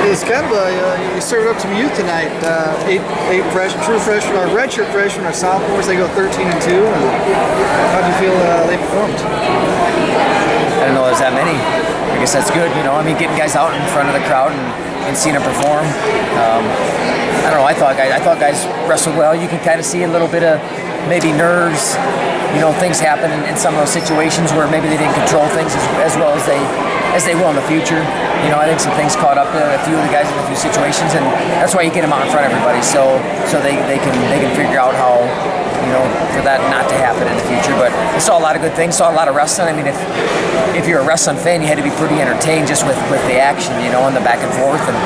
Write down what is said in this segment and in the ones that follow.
It's kind of you served up some youth tonight. True freshmen, or redshirt freshmen, or sophomores. They go 13-2. How do you feel they performed? I don't know. There's that many. I guess that's good. I mean, getting guys out in front of the crowd and seeing them perform. I don't know. I thought guys wrestled well. You can kind of see a little bit of maybe nerves. Things happen in some of those situations where maybe they didn't control things as well as they will in the future. I think some things caught up to a few of the guys in a few situations, and that's why you get them out in front of everybody, so they can figure out how for that not to happen in the future. But I saw a lot of good things, saw a lot of wrestling. I mean, if you're a wrestling fan, you had to be pretty entertained just with the action, and the back and forth. And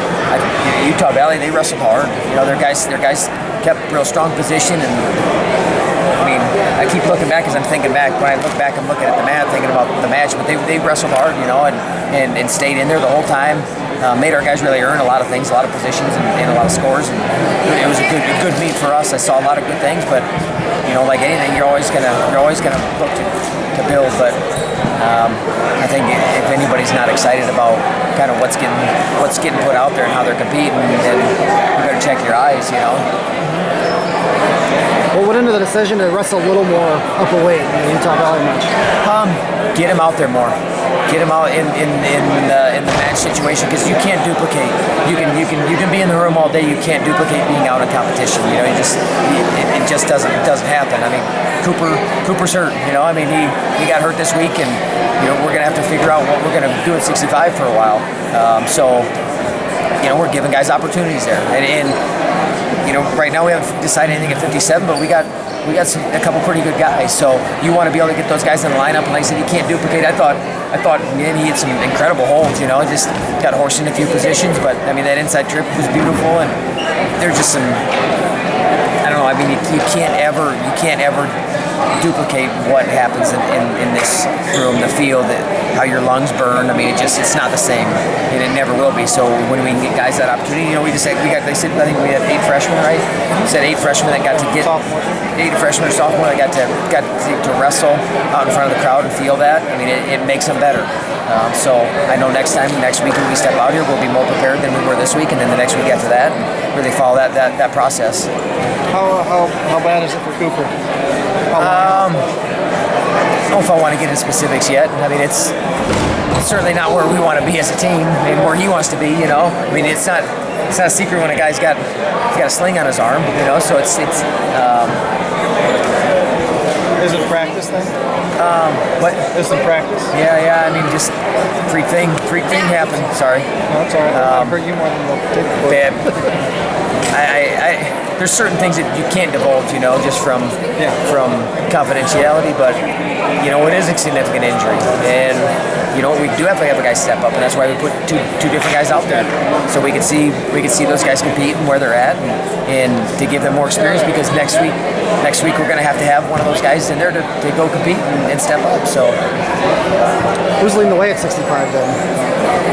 Utah Valley, they wrestled hard. Their guys kept real strong position, and I mean, I keep looking back as I'm thinking back. When I look back, I'm looking at the mat, thinking about the match. But they wrestled hard, and stayed in there the whole time. Made our guys really earn a lot of things, a lot of positions, and a lot of scores. And it was a good meet for us. I saw a lot of good things, but like anything, you're always gonna look to build. But I think if anybody's not excited about kind of what's getting put out there and how they're competing, then you better check your eyes. What went into the decision to wrestle a little more upper weight in the Utah Valley match? Get him out there more. Get him out in the match situation, because you can't duplicate. You can be in the room all day. You can't duplicate being out in competition. It just doesn't happen. I mean, Cooper's hurt. I mean, he got hurt this week, and we're gonna have to figure out what we're gonna do at 65 for a while. So we're giving guys opportunities there, and right now we haven't decided anything at 57, but we got a couple pretty good guys. So you want to be able to get those guys in the lineup, and like I said, you can't duplicate. I thought man, he had some incredible holds. Just got horsed in a few positions, but I mean that inside trip was beautiful, and there's just some. I don't know. I mean, you can't ever duplicate what happens in this room, the field, how your lungs burn. I mean, it's not the same, and it never will be. So when we can get guys that opportunity, they said I think we had 8 freshmen, right? We said 8 freshmen that got to get 8 freshmen or sophomore that got to wrestle out in front of the crowd and feel that. I mean, it makes them better. So I know next week when we step out here, we'll be more prepared than we were this week, and then the next week after that, and really follow that process. How bad is it for Cooper? I don't know if I want to get into specifics yet. I mean, it's certainly not where we want to be as a team, and where he wants to be. I mean, it's not a secret when a guy's got a sling on his arm. So it's. Is it practice then? What? Is it practice? Yeah. I mean, just freak thing happened. Sorry. No, it's all right. I've heard you more than bad. There's certain things that you can't divulge, just from confidentiality, but it is a significant injury, and we do have to have a guy step up, and that's why we put two different guys out there, so we can see those guys compete and where they're at, and to give them more experience, because next week we're going to have one of those guys in there to go compete and step up. So who's leading the way at 65 then?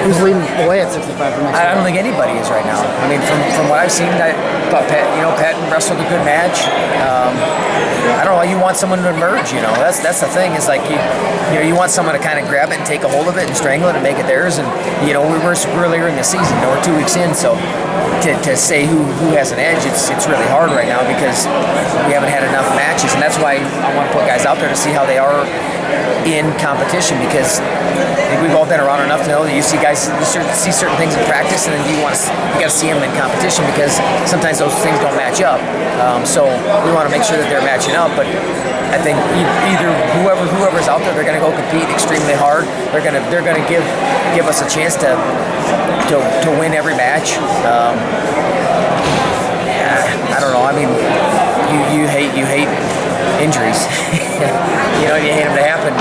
Who's leading the way at 65 for next I don't think anybody is right now. I mean, from what I've seen, I thought Patton wrestled a good match. I don't know. You want someone to emerge. That's the thing. Is like you want someone to kind of grab it and take a hold of it and strangle it and make it theirs. And we're earlier in the season. We're 2 weeks in, so to say who has an edge, it's really hard right now, because we haven't had enough matches, and that's why I want to put guys out there to see how they are in competition, because I think we've all been around enough to know that you see guys, see certain things in practice, and then you got to see them in competition, because sometimes those things don't match up. So we want to make sure that they're matching up. But I think either whoever's out there, they're going to go compete extremely hard. They're going to give us a chance to win every match. I don't know. I mean, you hate injuries. You hate them to happen,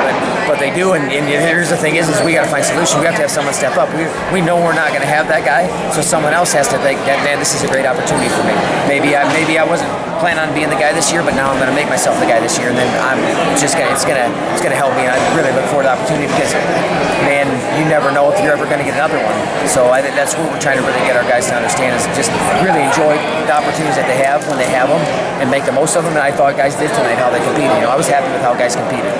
but they do. And here's the thing: is we got to find solutions. We have to have someone step up. We know we're not going to have that guy, so someone else has to think that, man, this is a great opportunity for me. Maybe I wasn't planning on being the guy this year, but now I'm going to make myself the guy this year, and then it's gonna help me. And I really look forward to the opportunity, because, man, you never know if you're ever going to get another one. So I think that's what we're trying to really get our guys to understand, is just really enjoy the opportunities that they have when they have them, and make the most of them. And I thought guys did tonight, how they competed. I was happy with how guys competed.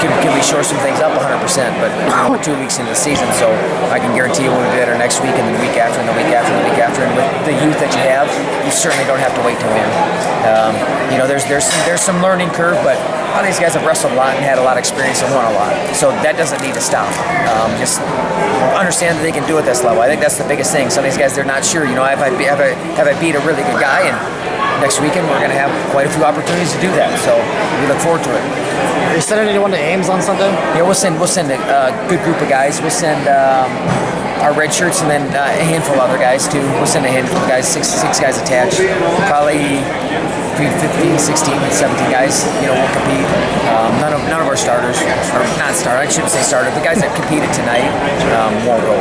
can we shore some things up 100%? But we're 2 weeks into the season, so I can guarantee you we'll be better next week and the week after and the week after and the week after. And with the youth that you have, you certainly don't have to wait to win. There's some learning curve, but a lot of these guys have wrestled a lot and had a lot of experience and won a lot. So that doesn't need to stop. Just understand that they can do it at this level. I think that's the biggest thing. Some of these guys, they're not sure. Have I beat a really good guy? And next weekend we're going to have quite a few opportunities to do that. So we look forward to it. Are you sending anyone to Ames on Sunday? Yeah, we'll send a good group of guys. We'll send our red shirts and then a handful of other guys too. We'll send a handful of guys, six guys attached. Probably between 15, 16, and 17 guys. We'll compete. None of our starters, or not starter. I shouldn't say starter. The guys that competed tonight won't go.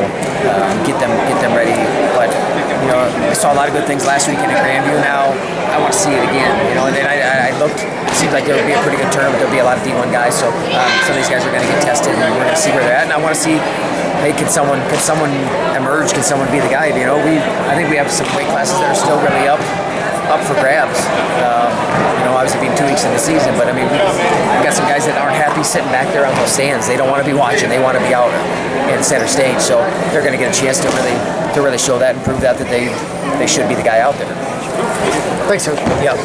Get them ready. But I saw a lot of good things last weekend in Grandview. Now I want to see it again. And then I looked. It seems like there would be a pretty good tournament. There'll be a lot of D1 guys. So some of these guys are going to get tested, and we're going to see where they're at. And I want to see, hey, can someone emerge? Can someone be the guy? I think we have some weight classes that are still really up for grabs. Obviously being 2 weeks in the season, but we've got some guys that aren't happy sitting back there on those stands. They don't want to be watching. They want to be out in center stage. So they're going to get a chance to really show that and prove that they should be the guy out there. Thanks, Coach. Yeah.